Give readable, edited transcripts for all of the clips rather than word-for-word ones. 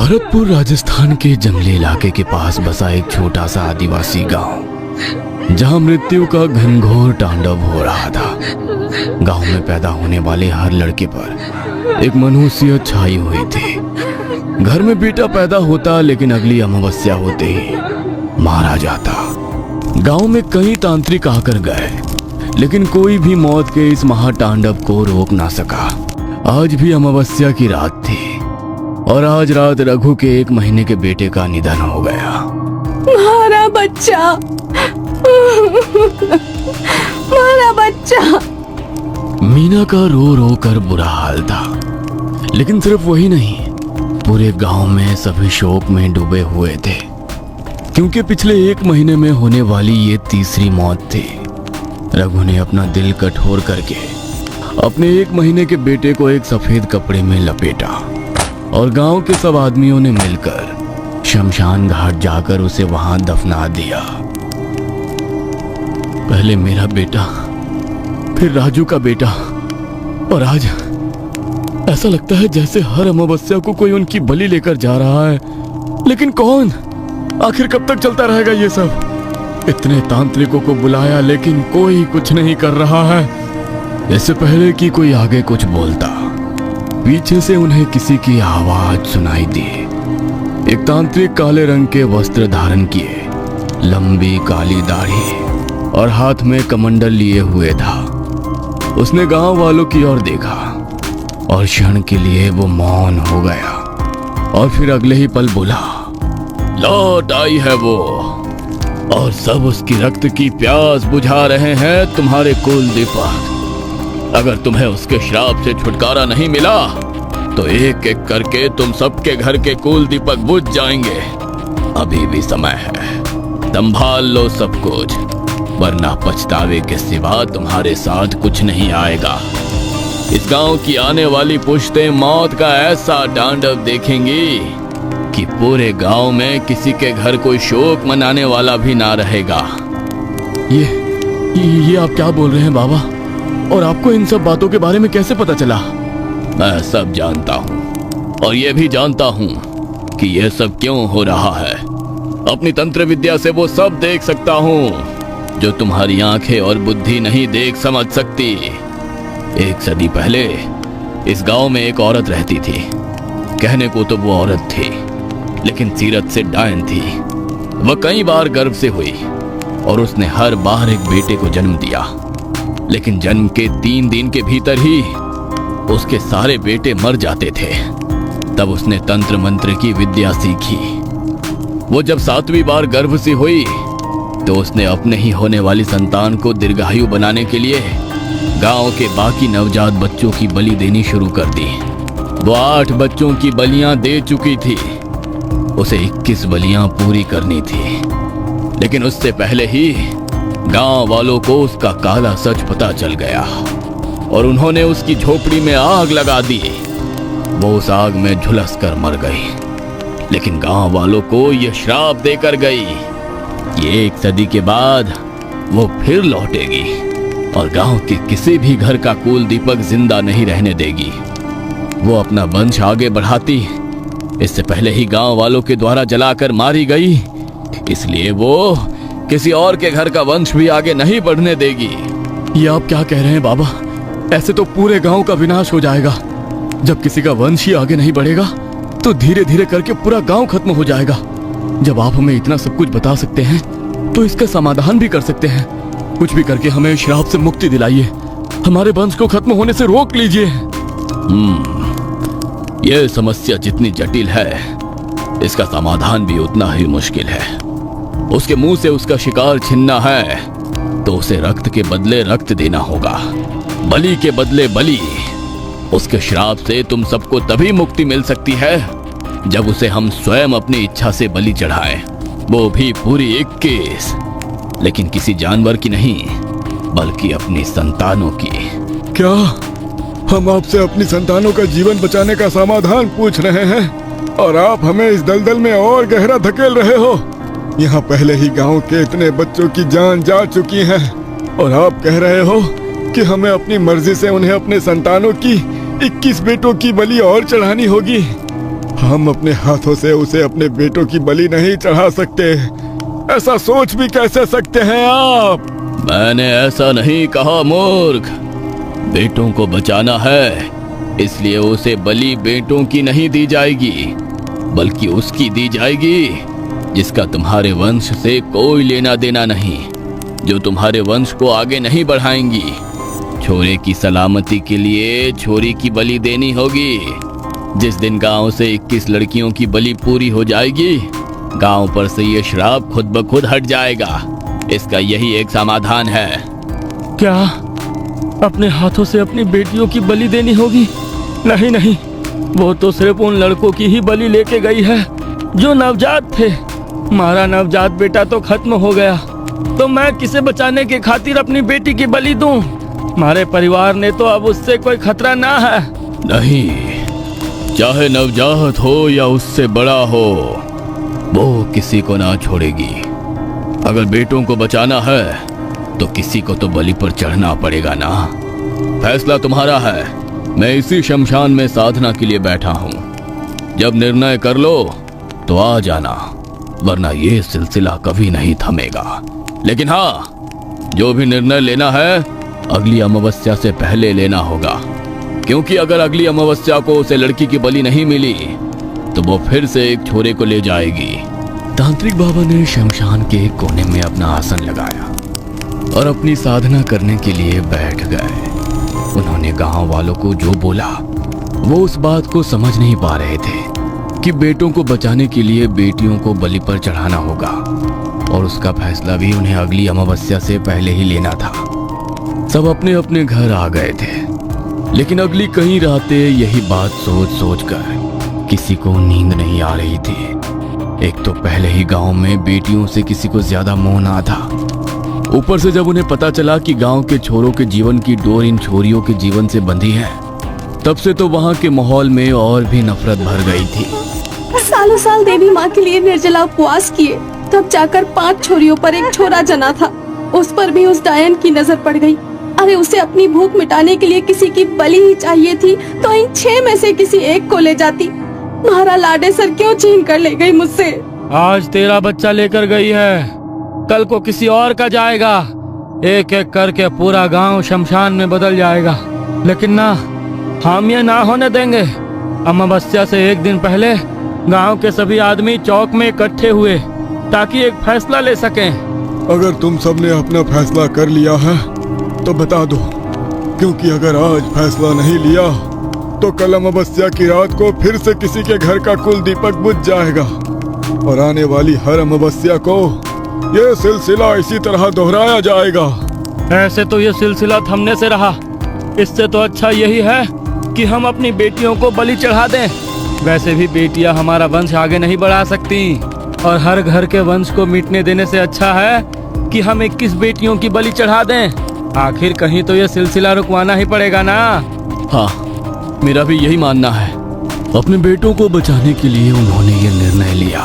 भरतपुर राजस्थान के जंगली इलाके के पास बसा एक छोटा सा आदिवासी गांव, जहां मृत्यु का घनघोर तांडव हो रहा था। गांव में पैदा होने वाले हर लड़के पर एक मनहूसियत छाई हुई थी। घर में बेटा पैदा होता, लेकिन अगली अमावस्या होते ही मारा जाता। गांव में कई तांत्रिक आकर गए, लेकिन कोई भी मौत के इस महातांडव को रोक ना सका। आज भी अमावस्या की रात थी और आज रात रघु के 1 महीने के बेटे का निधन हो गया। मारा बच्चा, मारा बच्चा। मीना का रो रो कर बुरा हाल था, लेकिन सिर्फ वही नहीं, पूरे गांव में सभी शोक में डूबे हुए थे, क्योंकि पिछले 1 महीने में होने वाली ये तीसरी मौत थी। रघु ने अपना दिल कठोर करके अपने 1 महीने के बेटे को एक सफेद कपड़े में लपेटा और गांव के सब आदमियों ने मिलकर शमशान घाट जाकर उसे वहां दफना दिया। पहले मेरा बेटा, फिर राजू का बेटा, और आज ऐसा लगता है जैसे हर अमावस्या को कोई उनकी बलि लेकर जा रहा है। लेकिन कौन? आखिर कब तक चलता रहेगा ये सब? इतने तांत्रिकों को बुलाया, लेकिन कोई कुछ नहीं कर रहा है। इससे पहले कि कोई आगे कुछ बोलता, पीछे से उन्हें किसी की आवाज सुनाई दी। एक तांत्रिक काले रंग के वस्त्र धारण किए, लंबी काली दाढ़ी और हाथ में कमंडल लिए हुए था। उसने गांव वालों की ओर देखा और क्षण के लिए वो मौन हो गया, और फिर अगले ही पल बोला, लौट आई है वो, और सब उसकी रक्त की प्यास बुझा रहे हैं तुम्हारे कुल दीपक। अगर तुम्हें उसके श्राप से छुटकारा नहीं मिला तो एक एक करके तुम सबके घर के कुल दीपक बुझ जाएंगे। अभी भी समय है, संभाल लो सब कुछ, वरना पछतावे के सिवा तुम्हारे साथ कुछ नहीं आएगा। इस गांव की आने वाली पुश्तें मौत का ऐसा तांडव देखेंगी कि पूरे गांव में किसी के घर कोई शोक मनाने वाला भी ना रहेगा। ये आप क्या बोल रहे हैं बाबा? और आपको इन सब बातों के बारे में कैसे पता चला? मैं सब जानता हूँ, और ये भी जानता हूँ कि ये सब क्यों हो रहा है। अपनी तंत्र विद्या से वो सब देख सकता हूँ जो तुम्हारी आंखें और बुद्धि नहीं देख समझ सकती। 1 सदी पहले इस गांव में एक औरत रहती थी। कहने को तो वो औरत थी, लेकिन सीरत से डायन थी। वह कई बार गर्भ से हुई और उसने हर बार एक बेटे को जन्म दिया, लेकिन जन्म के 3 दिन के भीतर ही उसके सारे बेटे मर जाते थे। तब उसने तंत्र मंत्र की विद्या सीखी। वो जब 7वीं बार गर्भ से हुई तो उसने अपने ही होने वाली संतान को दीर्घायु बनाने के लिए गांव के बाकी नवजात बच्चों की बलि देनी शुरू कर दी। वो 8 बच्चों की बलियां दे चुकी थी। उसे 21 बलियां पूरी करनी थी, लेकिन उससे पहले ही गांव वालों को उसका काला सच पता चल गया और उन्होंने उसकी झोपड़ी में आग लगा दी। वो उस आग में झुलस कर मर गई, लेकिन गांव वालों को यह श्राप देकर गई कि 1 सदी के बाद वो फिर लौटेगी और गांव के किसी भी घर का कुल दीपक जिंदा नहीं रहने देगी। वो अपना वंश आगे बढ़ाती, इससे पहले ही गांव वालों के द्वारा जलाकर मारी गई, इसलिए वो किसी और के घर का वंश भी आगे नहीं बढ़ने देगी। ये आप क्या कह रहे हैं बाबा? ऐसे तो पूरे गांव का विनाश हो जाएगा। जब किसी का वंश ही आगे नहीं बढ़ेगा तो धीरे धीरे करके पूरा गांव खत्म हो जाएगा। जब आप हमें इतना सब कुछ बता सकते हैं तो इसका समाधान भी कर सकते हैं। कुछ भी करके हमें श्राप से मुक्ति दिलाइए, हमारे वंश को खत्म होने से रोक लीजिए। यह समस्या जितनी जटिल है, इसका समाधान भी उतना ही मुश्किल है। उसके मुंह से उसका शिकार छीनना है तो उसे रक्त के बदले रक्त देना होगा, बलि के बदले बलि। उसके श्राप से तुम सबको तभी मुक्ति मिल सकती है जब उसे हम स्वयं अपनी इच्छा से बलि चढ़ाएं, वो भी पूरी 21, लेकिन किसी जानवर की नहीं, बल्कि अपनी संतानों की। क्या हम आपसे अपनी संतानों का जीवन बचाने का समाधान पूछ रहे हैं और आप हमें इस दलदल में और गहरा धकेल रहे हो? यहाँ पहले ही गांव के इतने बच्चों की जान जा चुकी है और आप कह रहे हो कि हमें अपनी मर्जी से उन्हें अपने संतानों की 21 बेटों की बलि और चढ़ानी होगी। हम अपने हाथों से उसे अपने बेटों की बलि नहीं चढ़ा सकते। ऐसा सोच भी कैसे सकते हैं आप? मैंने ऐसा नहीं कहा मूर्ख। बेटों को बचाना है, इसलिए उसे बलि बेटों की नहीं दी जाएगी, बल्कि उसकी दी जाएगी जिसका तुम्हारे वंश से कोई लेना देना नहीं, जो तुम्हारे वंश को आगे नहीं बढ़ाएंगी। छोरे की सलामती के लिए छोरी की बलि देनी होगी। जिस दिन गांव से 21 लड़कियों की बलि पूरी हो जाएगी, गांव पर से ये श्राप खुद ब खुद हट जाएगा। इसका यही एक समाधान है। क्या अपने हाथों से अपनी बेटियों की बलि देनी होगी? नहीं नहीं, वो तो सिर्फ उन लड़कों की ही बलि लेके गई है जो नवजात थे। हमारा नवजात बेटा तो खत्म हो गया, तो मैं किसे बचाने के खातिर अपनी बेटी की बलि दूं? हमारे परिवार ने तो अब उससे कोई खतरा ना है। नहीं, चाहे नवजात हो या उससे बड़ा हो, वो किसी को ना छोड़ेगी। अगर बेटों को बचाना है तो किसी को तो बलि पर चढ़ना पड़ेगा ना। फैसला तुम्हारा है। मैं इसी शमशान में साधना के लिए बैठा हूँ। जब निर्णय कर लो तो आ जाना, वरना ये सिलसिला कभी नहीं थमेगा। लेकिन हाँ, जो भी निर्णय लेना है अगली अमावस्या से पहले लेना होगा, क्योंकि अगर अगली अमावस्या को उसे लड़की की बलि नहीं मिली तो वो फिर से एक छोरे को ले जाएगी। तांत्रिक बाबा ने शमशान के एक कोने में अपना आसन लगाया और अपनी साधना करने के लिए बैठ गए। उन्होंने गांव वालों को जो बोला वो उस बात को समझ नहीं पा रहे थे कि बेटों को बचाने के लिए बेटियों को बलि पर चढ़ाना होगा, और उसका फैसला भी उन्हें अगली अमावस्या से पहले ही लेना था। सब अपने अपने घर आ गए थे, लेकिन अगली कई रातें यही बात सोच सोच कर किसी को नींद नहीं आ रही थी। एक तो पहले ही गांव में बेटियों से किसी को ज्यादा मोह ना था, ऊपर से जब उन्हें पता चला कि गांव के छोरों के जीवन की डोर इन छोरियों के जीवन से बंधी है, तब से तो वहां के माहौल में और भी नफरत भर गई थी। सालों साल देवी माँ के लिए निर्जला उपवास किए, तब जाकर 5 छोरियों पर एक छोरा जना था। उस पर भी उस डायन की नजर पड़ गई। अरे उसे अपनी भूख मिटाने के लिए किसी की बलि ही चाहिए थी, तो इन 6 में से किसी एक को ले जाती। महारा लाडे सर क्यों छीन कर ले गई मुझसे? आज तेरा बच्चा लेकर गई है, कल को किसी और का जाएगा। एक एक करके पूरा गांव शमशान में बदल जाएगा। लेकिन ना, हम ये ना होने देंगे। अमावस्या से एक दिन पहले गांव के सभी आदमी चौक में इकट्ठे हुए ताकि एक फैसला ले सकें। अगर तुम सबने अपना फैसला कर लिया है तो बता दो, क्योंकि अगर आज फैसला नहीं लिया तो कल अमावस्या की रात को फिर से किसी के घर का कुल दीपक बुझ जाएगा, और आने वाली हर अमावस्या को ये सिलसिला इसी तरह दोहराया जाएगा। ऐसे तो ये सिलसिला थमने से रहा। इससे तो अच्छा यही है कि हम अपनी बेटियों को बलि चढ़ा दें। वैसे भी बेटियां हमारा वंश आगे नहीं बढ़ा सकती, और हर घर के वंश को मिटने देने से अच्छा है कि हम 21 बेटियों की बलि चढ़ा दें। आखिर कहीं तो ये सिलसिला रुकवाना ही पड़ेगा ना। हाँ, मेरा भी यही मानना है। अपने बेटों को बचाने के लिए उन्होंने ये निर्णय लिया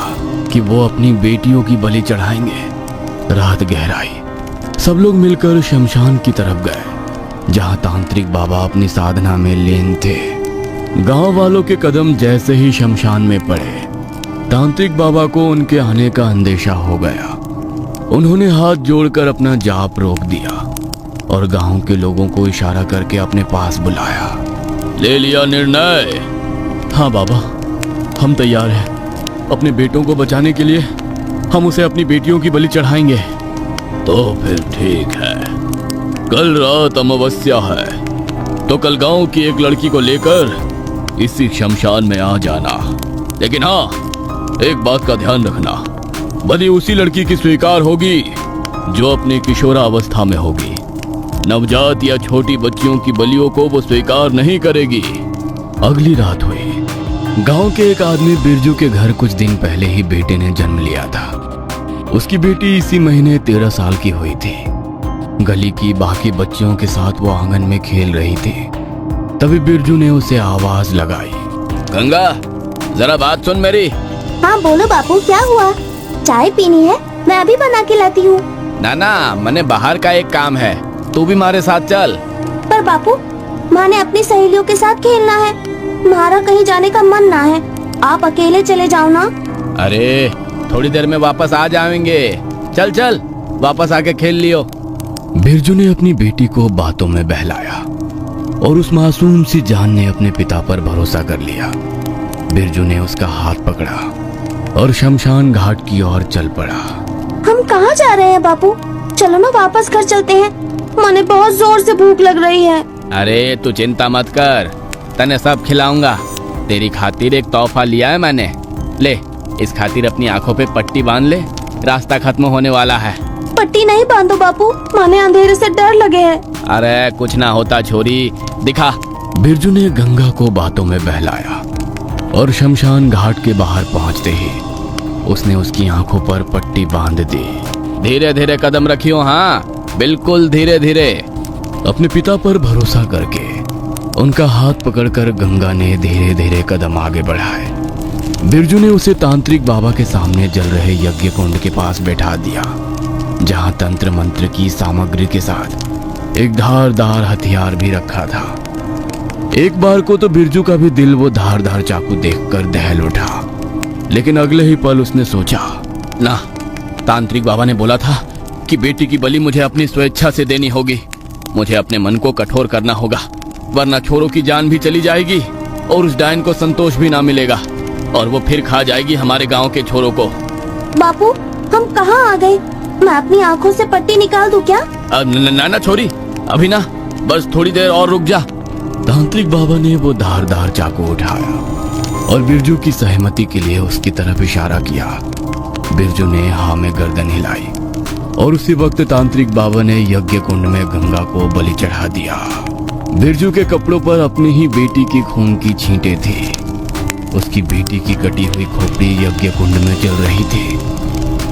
कि वो अपनी बेटियों की बलि चढ़ाएंगे। रात गहराई, सब लोग मिलकर शमशान की तरफ गए जहाँ तांत्रिक बाबा अपनी साधना में लीन थे। गांव वालों के कदम जैसे ही शमशान में पड़े, तांत्रिक बाबा को उनके आने का अंदेशा हो गया। उन्होंने हाथ जोड़कर अपना जाप रोक दिया और गांव के लोगों को इशारा करके अपने पास बुलाया। ले लिया निर्णय? हाँ बाबा, हम तैयार हैं। अपने बेटों को बचाने के लिए हम उसे अपनी बेटियों की बलि चढ़ाएंगे। तो फिर ठीक है, कल रात अमावस्या है, तो कल गांव की एक लड़की को लेकर इसी शमशान में आ जाना। लेकिन हाँ, एक बात का ध्यान रखना, बलि उसी लड़की की स्वीकार होगी जो अपनी किशोरावस्था में होगी। नवजात या छोटी बच्चियों की बलियों को वो स्वीकार नहीं करेगी। अगली रात हुई। गांव के एक आदमी बिरजू के घर कुछ दिन पहले ही बेटे ने जन्म लिया था। उसकी बेटी इसी महीने 13 साल की हुई थी। गली की बाकी बच्चियों के साथ वो आंगन में खेल रही थी। तभी बिरजू ने उसे आवाज लगाई। गंगा, जरा बात सुन मेरी। हाँ बोलो बापू, क्या हुआ? चाय पीनी है? मैं अभी बना के लाती हूँ। ना, मने बाहर का एक काम है, तू भी हमारे साथ चल। पर बापू, माँ ने अपनी सहेलियों के साथ खेलना है। हमारा कहीं जाने का मन ना है। आप अकेले चले जाओ ना। अरे थोड़ी देर में वापस आ जाएंगे। चल चल वापस आके खेल लियो। बिरजू ने अपनी बेटी को बातों में बहलाया और उस मासूम सी जान ने अपने पिता पर भरोसा कर लिया। बिरजू ने उसका हाथ पकड़ा और शमशान घाट की ओर चल पड़ा। हम कहाँ जा रहे हैं बापू? चलो ना वापस घर चलते हैं, मने बहुत जोर से भूख लग रही है। अरे तू चिंता मत कर, तने सब खिलाऊंगा। तेरी खातिर एक तोहफा लिया है मैंने। ले इस खातिर अपनी आंखों पे पट्टी बांध ले, रास्ता खत्म होने वाला है। पट्टी नहीं बांधो बापू, मने अंधेरे से डर लगे है। अरे कुछ ना होता छोरी, दिखा। बिरजू ने गंगा को बातों में बहलाया और शमशान घाट के बाहर पहुंचते ही उसने उसकी आंखों पर पट्टी बांध दी। धीरे धीरे कदम रखियो, हाँ बिल्कुल धीरे धीरे। अपने पिता पर भरोसा करके उनका हाथ पकड़कर गंगा ने धीरे धीरे कदम आगे बढ़ाए। बिरजू ने उसे तांत्रिक बाबा के सामने जल रहे यज्ञ कुंड के पास बैठा दिया, जहां तंत्र मंत्र की सामग्री के साथ एक धारदार हथियार भी रखा था। एक बार को तो बिरजू का भी दिल वो धारदार चाकू देखकर दहल उठा, लेकिन अगले ही पल उसने सोचा, ना, तांत्रिक बाबा ने बोला था कि बेटी की बलि मुझे अपनी स्वेच्छा से देनी होगी। मुझे अपने मन को कठोर करना होगा, वरना छोरों की जान भी चली जाएगी और उस डायन को संतोष भी ना मिलेगा और वो फिर खा जाएगी हमारे गांव के छोरों को। बापू हम कहाँ आ गए? मैं अपनी आँखों से पट्टी निकाल दूं क्या? ना छोरी, अभी ना, बस थोड़ी देर और रुक जा। तांत्रिक बाबा ने वो धारदार चाकू उठाया और बिरजू की सहमति के लिए उसकी तरफ इशारा किया। बिरजू ने हाँ में गर्दन हिलाई और उसी वक्त तांत्रिक बाबा ने यज्ञ कुंड में गंगा को बलि चढ़ा दिया। बिरजू के कपड़ों पर अपनी ही बेटी की खून की छींटें थी। उसकी बेटी की कटी हुई खोपड़ी यज्ञ कुंड में जल रही थी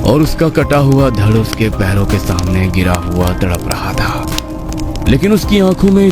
और उसका कटा हुआ धड़ उसके पैरों के सामने गिरा हुआ तड़प रहा था, लेकिन उसकी आंखों में